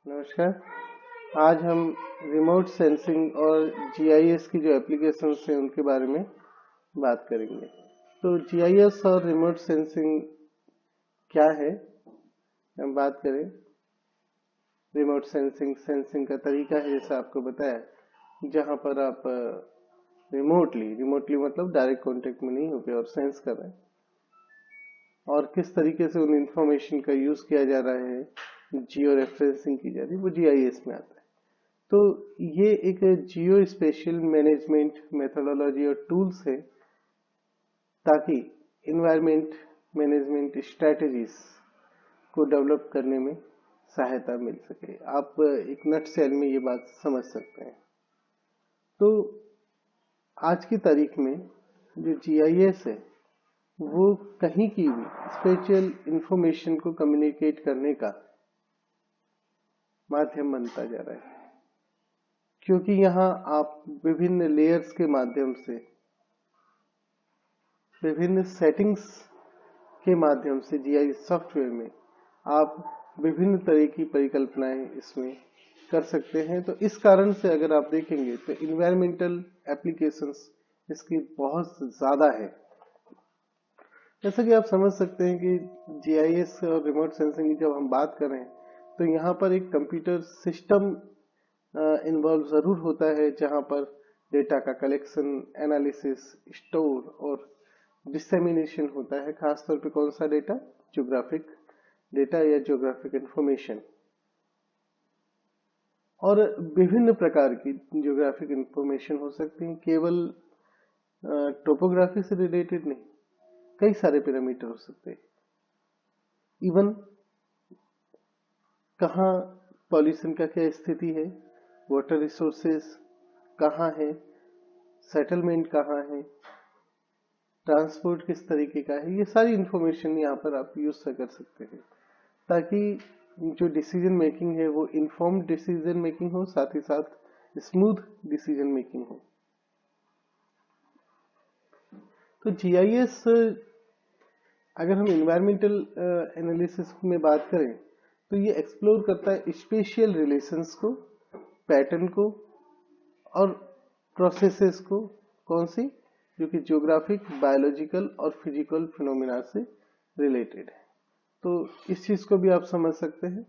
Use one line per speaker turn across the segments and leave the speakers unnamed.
नमस्कार। आज हम रिमोट सेंसिंग और जीआईएस की जो एप्लीकेशंस हैं उनके बारे में बात करेंगे। तो जीआईएस और रिमोट सेंसिंग क्या है, हम बात करें। रिमोट सेंसिंग का तरीका है, जैसा आपको बताया, जहां पर आप रिमोटली मतलब डायरेक्ट कांटेक्ट में नहीं होकर और सेंस कर रहे हैं, और किस तरीके से उन इंफॉर्मेशन का यूज किया जा रहा है, जियो रेफरेंसिंग की जा रही है, वो जीआईएस में आता है। तो ये एक जियो स्पेशियल मैनेजमेंट मेथोडोलॉजी और टूल्स है ताकि इन्वायरमेंट मैनेजमेंट स्ट्रेटजीज को डेवलप करने में सहायता मिल सके। आप एक नट सेल में ये बात समझ सकते हैं। तो आज की तारीख में जो जीआईएस है वो कहीं की भी स्पेशल इंफॉर्मेशन को कम्युनिकेट करने का माध्यम बनता जा रहा है, क्योंकि यहाँ आप विभिन्न लेयर्स के माध्यम से, विभिन्न सेटिंग्स के माध्यम से जीआईएस सॉफ्टवेयर में आप विभिन्न तरह की परिकल्पनाएं इसमें कर सकते हैं। तो इस कारण से अगर आप देखेंगे तो इन्वायरमेंटल एप्लीकेशंस इसकी बहुत ज्यादा है। जैसा कि आप समझ सकते हैं कि जीआईएस और रिमोट सेंसिंग की जब हम बात करें तो यहाँ पर एक कंप्यूटर सिस्टम इन्वॉल्व जरूर होता है, जहाँ पर डेटा का कलेक्शन, एनालिसिस, स्टोर और डिसेमिनेशन होता है। खासतौर पे कौन सा डेटा? ज्योग्राफिक डेटा या ज्योग्राफिक इंफॉर्मेशन। और विभिन्न प्रकार की ज्योग्राफिक इंफॉर्मेशन हो सकती है, केवल टोपोग्राफी से रिलेटेड नहीं, कई सारे पैरामीटर हो सकते हैं। इवन कहाँ पॉल्यूशन का क्या स्थिति है, वाटर रिसोर्सेज कहाँ है, सेटलमेंट कहाँ है, ट्रांसपोर्ट किस तरीके का है, ये सारी इंफॉर्मेशन यहाँ पर आप यूज कर सकते हैं ताकि जो डिसीजन मेकिंग है वो इन्फॉर्म्ड डिसीजन मेकिंग हो, साथ ही साथ स्मूथ डिसीजन मेकिंग हो। तो जीआईएस, अगर हम इन्वायरमेंटल एनालिसिस में बात करें तो ये एक्सप्लोर करता है स्पेशियल रिलेशंस को, पैटर्न को और प्रोसेसेस को। कौन सी? जो कि ज्योग्राफिक, बायोलॉजिकल और फिजिकल फिनोमिना से रिलेटेड है। तो इस चीज को भी आप समझ सकते हैं।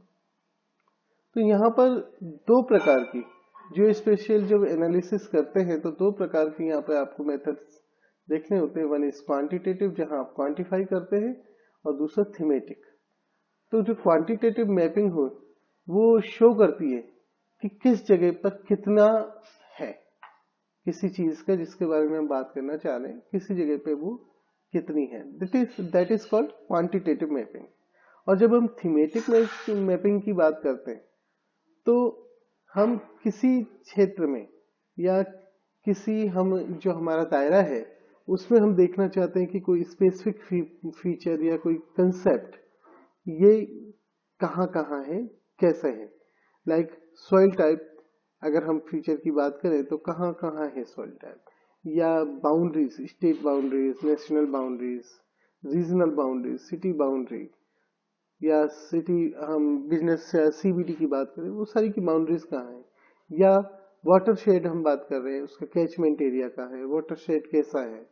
तो यहाँ पर दो प्रकार की जो स्पेशल जब एनालिसिस करते हैं तो दो प्रकार की यहाँ पे आपको मेथड्स देखने होते हैं। वन इज क्वांटिटेटिव, जहां आप क्वांटिफाई करते हैं, और दूसरा थीमेटिक। तो जो क्वांटिटेटिव मैपिंग हो वो शो करती है कि किस जगह पर कितना है किसी चीज का जिसके बारे में हम बात करना चाह रहे हैं, किसी जगह पे वो कितनी है। That is called quantitative mapping. और जब हम थीमेटिक मैपिंग की बात करते हैं तो हम किसी क्षेत्र में या किसी जो हमारा दायरा है उसमें हम देखना चाहते हैं कि कोई स्पेसिफिक फीचर या कोई कंसेप्ट ये कहाँ कहाँ है, कैसे है। लाइक सॉइल टाइप, अगर हम फीचर की बात करें तो कहाँ कहाँ है सॉइल टाइप, या boundaries, state boundaries, national boundaries, regional boundaries, city boundary, या सिटी हम बिजनेस या सीबीडी की बात करें वो सारी की बाउंड्रीज कहाँ है, या वाटरशेड हम बात कर रहे हैं उसका कैचमेंट एरिया कहाँ है, वाटरशेड कैसा है,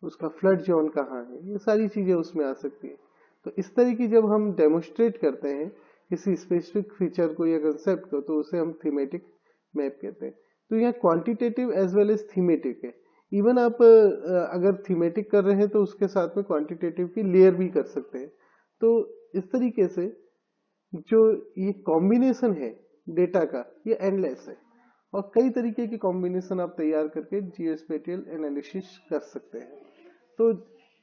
उसका फ्लड जोन कहाँ है, ये सारी चीजें उसमें आ सकती है। तो इस तरह की जब हम डेमोन्स्ट्रेट करते हैं किसी स्पेसिफिक फीचर को या कंसेप्ट को तो उसे हम थीमेटिक मैप कहते हैं। तो यहाँ quantitative as well as thematic है। इवन आप अगर थीमेटिक कर रहे हैं तो उसके साथ में क्वांटिटेटिव की लेयर भी कर सकते हैं। तो इस तरीके से जो ये कॉम्बिनेशन है डेटा का ये एंडलेस है, और कई तरीके के कॉम्बिनेशन आप तैयार करके जियोस्पेटियल एनालिसिस कर सकते हैं। तो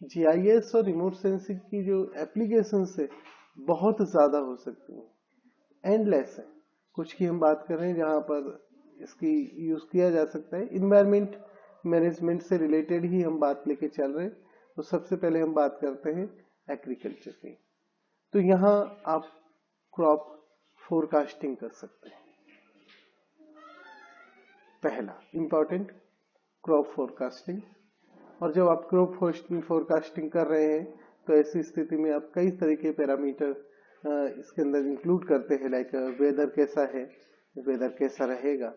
जीआईएस और रिमोट सेंसिंग की जो एप्लीकेशंस है बहुत ज्यादा हो सकती हैं, एंडलेस है। कुछ की हम बात कर रहे हैं जहां पर इसकी यूज किया जा सकता है। इन्वायरमेंट मैनेजमेंट से रिलेटेड ही हम बात लेके चल रहे हैं। तो सबसे पहले हम बात करते हैं एग्रीकल्चर की। तो यहाँ आप क्रॉप फोरकास्टिंग कर सकते हैं। पहला इंपॉर्टेंट, क्रॉप फोरकास्टिंग। और जब आप क्रॉप फोरकास्टिंग कर रहे हैं तो ऐसी स्थिति में आप कई तरह के पैरामीटर इसके अंदर इंक्लूड करते हैं, लाइक वेदर कैसा है, वेदर कैसा रहेगा,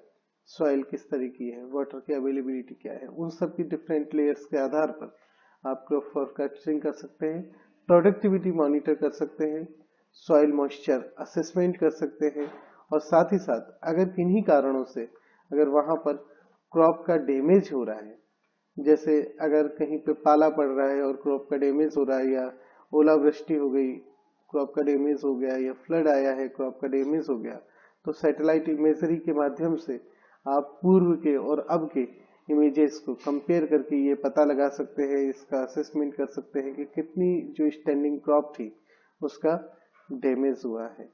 सॉइल किस तरह की है, वाटर की अवेलेबिलिटी क्या है, उन सब की डिफरेंट लेयर्स के आधार पर आप क्रॉप फोरकास्टिंग कर सकते हैं, प्रोडक्टिविटी मॉनिटर कर सकते हैं, सॉइल मॉइस्चर असेसमेंट कर सकते हैं, और साथ ही साथ अगर किन्हीं कारणों से अगर वहां पर क्रॉप का डैमेज हो रहा है, जैसे अगर कहीं पे पाला पड़ रहा है और क्रॉप का डैमेज हो रहा है, या ओलावृष्टि हो गई क्रॉप का डैमेज हो गया, या फ्लड आया है क्रॉप का डैमेज हो गया, तो सैटेलाइट इमेजरी के माध्यम से आप पूर्व के और अब के इमेजेस को कंपेयर करके ये पता लगा सकते हैं, इसका असेसमेंट कर सकते हैं कि कितनी जो स्टैंडिंग क्रॉप थी उसका डैमेज हुआ है,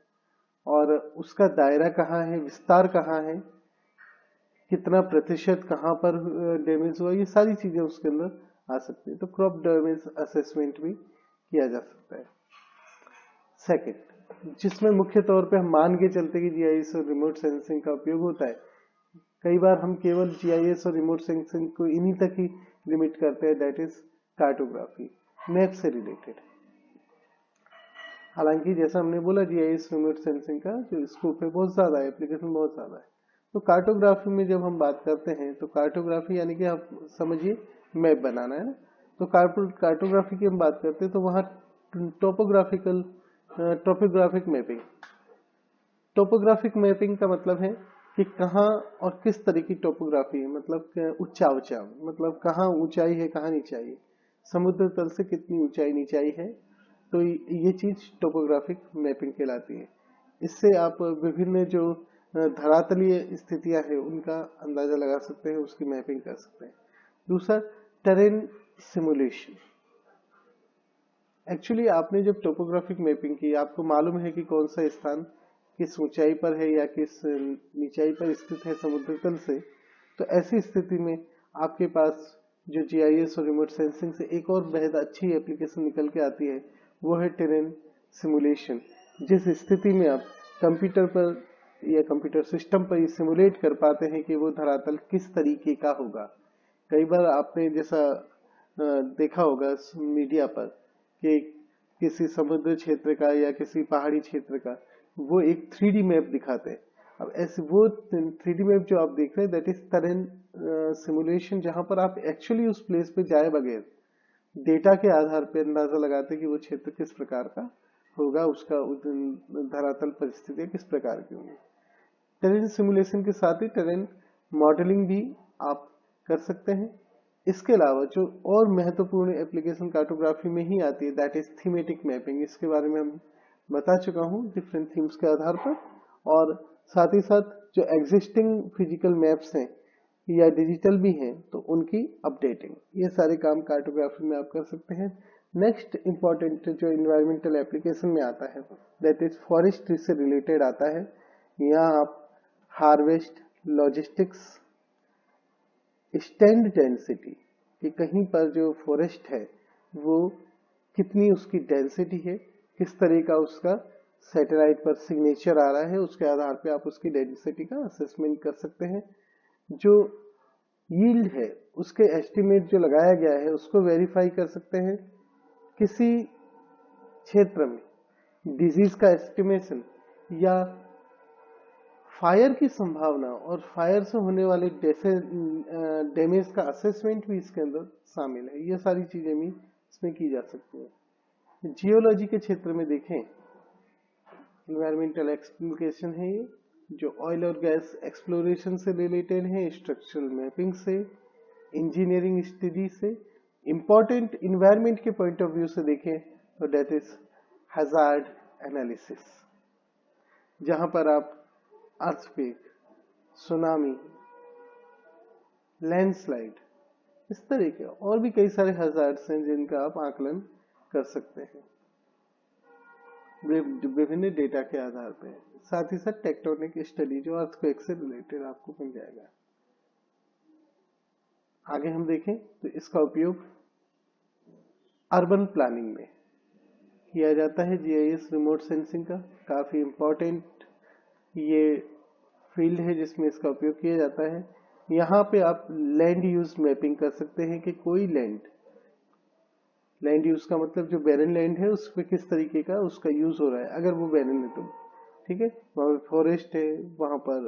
और उसका दायरा कहाँ है, विस्तार कहाँ है, कितना प्रतिशत कहाँ पर डैमेज हुआ, ये सारी चीजें उसके अंदर आ सकती है। तो क्रॉप डैमेज असेसमेंट भी किया जा सकता है। सेकंड, जिसमें मुख्य तौर पे हम मान के चलते कि जीआईएस और रिमोट सेंसिंग का उपयोग होता है। कई बार हम केवल जीआईएस और रिमोट सेंसिंग को इन्हीं तक ही लिमिट करते हैं, दैट इज कार्टोग्राफी, मैप से रिलेटेड। हालांकि जैसा हमने बोला जीआईएस रिमोट सेंसिंग का जो स्कोप है बहुत ज्यादा है, एप्लीकेशन बहुत ज्यादा है। तो कार्टोग्राफी में जब हम बात करते हैं तो कार्टोग्राफी यानी कि आप समझिए मैप बनाना है ना, तो कार्टोग्राफी की हम बात करते हैं तो वहाँ टोपोग्राफिक मैपिंग, टोपोग्राफिक मैपिंग का मतलब है कि कहाँ और किस तरह की टोपोग्राफी है, मतलब ऊंचा ऊंचा, मतलब कहाँ ऊंचाई है कहाँ नीचाई है, समुद्र तल से कितनी ऊंचाई नीचाई है, तो ये चीज टोपोग्राफिक मैपिंग कहलाती है। इससे आप विभिन्न जो धरातलीय स्थितियां हैं उनका अंदाजा लगा सकते हैं, उसकी मैपिंग कर सकते हैं। दूसरा, टेरेन सिमुलेशन। एक्चुअली आपने जब टोपोग्राफिक मैपिंग की, आपको मालूम है कि कौन सा स्थान किस ऊंचाई पर है या किस नीचाई पर स्थित है समुद्र तल से, तो ऐसी स्थिति में आपके पास जो जीआईएस और रिमोट सेंसिंग से एक और बेहद अच्छी एप्लीकेशन निकल के आती है, वो है टेरेन सिमुलेशन। जिस स्थिति में आप कंप्यूटर पर या कंप्यूटर सिस्टम पर सिमुलेट कर पाते हैं कि वो धरातल किस तरीके का होगा। कई बार आपने जैसा देखा होगा मीडिया पर कि किसी समुद्र क्षेत्र का या किसी पहाड़ी क्षेत्र का वो एक 3D मैप दिखाते हैं। अब ऐसे वो 3D मैप जो आप देख रहे हैं, दैट इज टेरेन सिमुलेशन, जहां पर आप एक्चुअली उस प्लेस पे जाए बगैर डेटा के आधार पर अंदाजा लगाते कि वो क्षेत्र किस प्रकार का होगा, उसका धरातल परिस्थितियां किस प्रकार की होंगी। टेरेन सिमुलेशन के साथ ही टेरेन मॉडलिंग भी आप कर सकते हैं। इसके अलावा जो और महत्वपूर्ण एप्लीकेशन कार्टोग्राफी में ही आती है, दैट इज थीमेटिक मैपिंग। इसके बारे में हम बता चुका हूँ डिफरेंट थीम्स के आधार पर, और साथ ही साथ जो एग्जिस्टिंग फिजिकल मैप्स हैं या डिजिटल भी हैं तो उनकी अपडेटिंग, ये सारे काम कार्टोग्राफी में आप कर सकते हैं। नेक्स्ट इंपॉर्टेंट जो इन्वायरमेंटल एप्लीकेशन में आता है, दैट इज फॉरेस्ट्री से रिलेटेड आता है। यहाँ आप हार्वेस्ट, लॉजिस्टिक्स, स्टैंड डेंसिटी, कि कहीं पर जो फॉरेस्ट है वो कितनी उसकी डेंसिटी है, किस तरह का उसका सैटेलाइट पर सिग्नेचर आ रहा है, उसके आधार पे आप उसकी डेंसिटी का असेसमेंट कर सकते हैं। जो यील्ड है उसके एस्टिमेट जो लगाया गया है उसको वेरीफाई कर सकते हैं। किसी क्षेत्र में डिजीज का एस्टिमेशन या फायर की संभावना और फायर से होने वाले डैमेज का असेसमेंट भी इसके अंदर शामिल है। ये सारी चीजें भी इसमें की जा सकती है। जियोलॉजी के क्षेत्र में देखें, इन्वायरमेंटल एक्सप्लोरेशन है ये, जो ऑयल और गैस एक्सप्लोरेशन से रिलेटेड है, स्ट्रक्चरल मैपिंग से, इंजीनियरिंग स्टडी से। इंपॉर्टेंट इन्वायरमेंट के पॉइंट ऑफ व्यू से देखें तो दैट इज हैजार्ड एनालिसिस, जहां पर आप अर्थक्वेक, सुनामी, लैंडस्लाइड, इस तरह के और भी कई सारे हैजार्ड्स हैं जिनका आप आकलन कर सकते हैं विभिन्न डेटा के आधार पर। साथ ही साथ टेक्टोनिक स्टडी जो अर्थक्वेक से रिलेटेड आपको मिल जाएगा। आगे हम देखें तो इसका उपयोग अर्बन प्लानिंग में किया जाता है। जीआईएस रिमोट सेंसिंग का काफी इंपॉर्टेंट ये फील्ड है जिसमें इसका उपयोग किया जाता है। यहाँ पे आप लैंड यूज मैपिंग कर सकते हैं कि कोई लैंड लैंड यूज का मतलब जो बैरन लैंड है उस पर किस तरीके का उसका यूज हो रहा है, अगर वो बैरन है तो ठीक है। वहां पर फॉरेस्ट है, वहां पर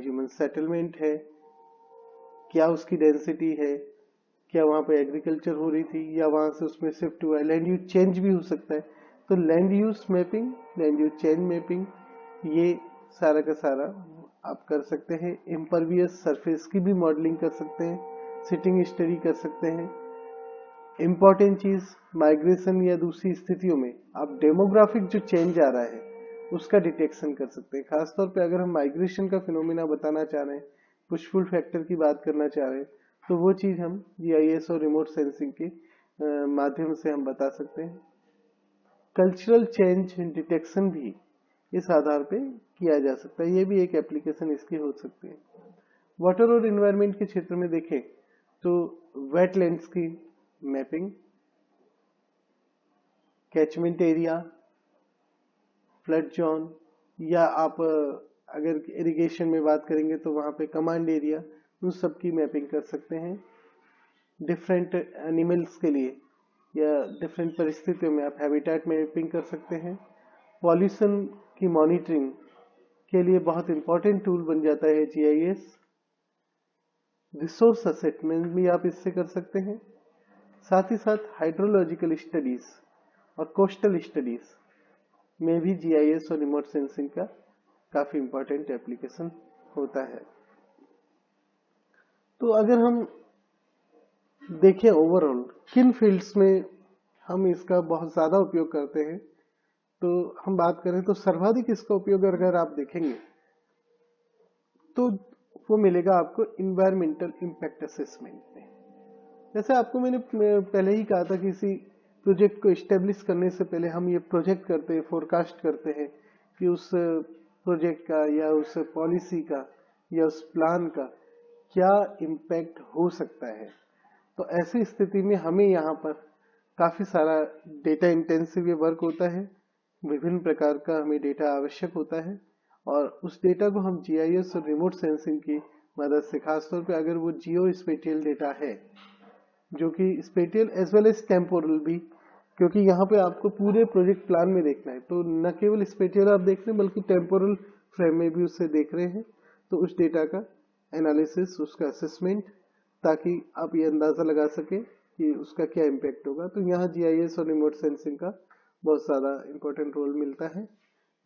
ह्यूमन सेटलमेंट है, क्या उसकी डेंसिटी है, क्या वहां पे एग्रीकल्चर हो रही थी या वहां से उसमें शिफ्ट हुआ है, लैंड यूज चेंज भी हो सकता है। तो land use mapping, land use change mapping, ये सारा का सारा आप कर सकते हैं। इम्परवियस सरफेस की भी मॉडलिंग कर सकते हैं, सिटिंग स्टडी कर सकते हैं। इम्पॉर्टेंट चीज, माइग्रेशन या दूसरी स्थितियों में आप डेमोग्राफिक जो चेंज आ रहा है उसका डिटेक्शन कर सकते हैं। खासतौर पे अगर हम माइग्रेशन का फिनोमिना बताना चाह रहे हैं, पुशफुल फैक्टर की बात करना चाह रहे हैं, तो वो चीज हम जीआईएस और रिमोट सेंसिंग के माध्यम से हम बता सकते हैं। कल्चरल चेंज डिटेक्शन भी इस आधार पे किया जा सकता है, ये भी एक एप्लीकेशन इसकी हो सकती है। वाटर और एनवायरनमेंट के क्षेत्र में देखें तो वेटलैंड्स की mapping, catchment area, flood zone, या आप अगर इरिगेशन में बात करेंगे तो वहां पे कमांड एरिया, उन सब की मैपिंग कर सकते हैं। डिफरेंट एनिमल्स के लिए या डिफरेंट परिस्थितियों में आप हैबिटेट मैपिंग कर सकते हैं। पॉल्यूशन की मॉनिटरिंग के लिए बहुत इंपॉर्टेंट टूल बन जाता है जीआईएस। रिसोर्स असेसमेंट भी आप इससे कर सकते हैं। साथ ही साथ हाइड्रोलॉजिकल स्टडीज और कोस्टल स्टडीज में भी जीआईएस और रिमोट सेंसिंग का काफी इंपॉर्टेंट एप्लीकेशन होता है। तो अगर हम देखें ओवरऑल किन फील्ड्स में हम इसका बहुत ज्यादा उपयोग करते हैं, तो हम बात करें तो सर्वाधिक इसका उपयोग अगर आप देखेंगे तो वो मिलेगा आपको इन्वायरमेंटल इम्पैक्ट असेसमेंट में। जैसे आपको मैंने पहले ही कहा था, किसी प्रोजेक्ट को एस्टेब्लिश करने से पहले हम ये प्रोजेक्ट करते हैं, फोरकास्ट करते हैं कि उस प्रोजेक्ट का या उस पॉलिसी का या उस प्लान का क्या इम्पैक्ट हो सकता है। तो ऐसी स्थिति में हमें यहाँ पर काफी सारा डेटा इंटेंसिव ये वर्क होता है, विभिन्न प्रकार का हमें डेटा आवश्यक होता है, और उस डेटा को हम जीआईएस और रिमोट सेंसिंग की मदद से, खासतौर पे अगर वो जियो स्पेटियल डेटा है, जो कि spatial as well as temporal भी, क्योंकि यहाँ पे आपको पूरे प्रोजेक्ट प्लान में देखना है, तो न केवल स्पेटियल आप देख रहे हैं बल्कि टेम्पोरल फ्रेम में भी उससे देख रहे हैं। तो उस डेटा का एनालिसिस, उसका असेसमेंट, ताकि आप ये अंदाजा लगा सके कि उसका क्या इम्पैक्ट होगा। तो यहाँ जीआईएस और रिमोट सेंसिंग का बहुत ज्यादा इंपॉर्टेंट रोल मिलता है।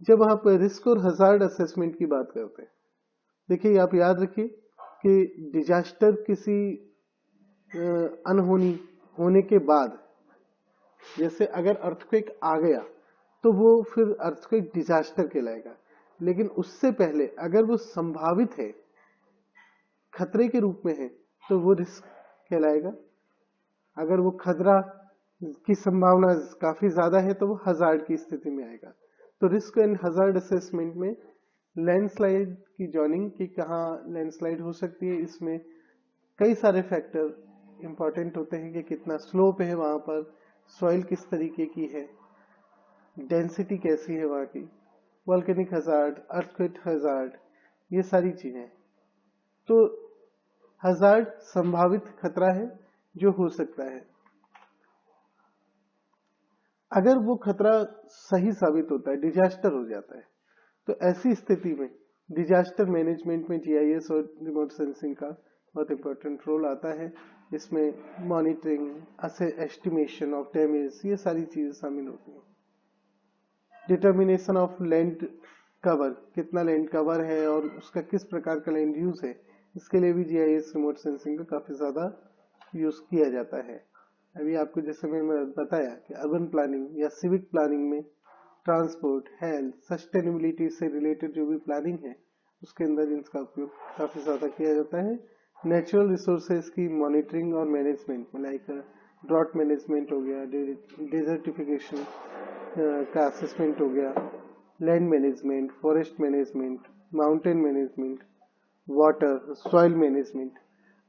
जब आप रिस्क और हजार्ड असेसमेंट की बात करते हैं, देखिए आप याद रखिए कि डिजास्टर किसी अनहोनी होने के बाद, जैसे अगर अर्थक्वेक आ गया तो वो फिर अर्थक्वेक डिजास्टर कहलाएगा, लेकिन उससे पहले अगर वो संभावित है, खतरे के रूप में है, तो वो रिस्क कहलाएगा। अगर वो खतरा की संभावना काफी ज्यादा है तो वो हजार्ड की स्थिति में आएगा। तो रिस्क एंड हजार्ड असेसमेंट में लैंडस्लाइड की जॉइनिंग, की कहाँ लैंडस्लाइड हो सकती है, इसमें कई सारे फैक्टर इंपॉर्टेंट होते हैं कि कितना स्लोप है वहां पर, सॉइल किस तरीके की है, डेंसिटी कैसी है वहां की, वोल्केनिक हजार्ड, अर्थक्वेक हजार्ड, ये सारी चीजें। तो हजार्ड संभावित खतरा है जो हो सकता है। अगर वो खतरा सही साबित होता है, डिजास्टर हो जाता है, तो ऐसी स्थिति में डिजास्टर मैनेजमेंट में जीआईएस और रिमोट सेंसिंग का बहुत इंपॉर्टेंट रोल आता है। इसमें मॉनिटरिंग, एस्टिमेशन ऑफ डैमेज, ये सारी चीजें शामिल होती हैं। डिटर्मिनेशन ऑफ लैंड कवर, कितना लैंड कवर है और उसका किस प्रकार का लैंड यूज है, इसके लिए भी जीआईएस रिमोट सेंसिंग का काफी ज्यादा यूज किया जाता है। अभी आपको जैसे मैंने बताया कि अर्बन प्लानिंग या सिविक प्लानिंग में ट्रांसपोर्ट, हेल्थ, सस्टेनेबिलिटी से रिलेटेड जो भी प्लानिंग है उसके अंदर इसका उपयोग काफी ज्यादा किया जाता है। नेचुरल रिसोर्सेज की मॉनिटरिंग और मैनेजमेंट में, लाइक ड्रॉट मैनेजमेंट हो गया, डेजर्टिफिकेशन का असेसमेंट हो गया, land management, forest management, mountain management, water, soil management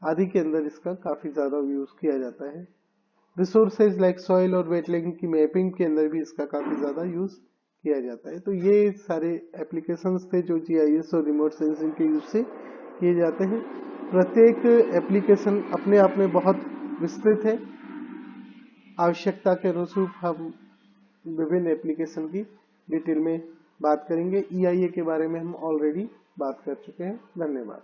आदि के अंदर इसका काफी ज्यादा यूज किया जाता है। रिसोर्सेज लाइक सॉइल और वेटलैंड की मैपिंग के अंदर भी इसका काफी ज्यादा यूज किया जाता है। तो ये सारे एप्लीकेशंस थे जो जीआईएस और रिमोट सेंसिंग के यूज से किए जाते हैं। प्रत्येक एप्लीकेशन अपने आप में बहुत विस्तृत है, आवश्यकता के अनुरूप हम विभिन्न एप्लीकेशन की डिटेल में बात करेंगे। EIA के बारे में हम ऑलरेडी बात कर चुके हैं। धन्यवाद।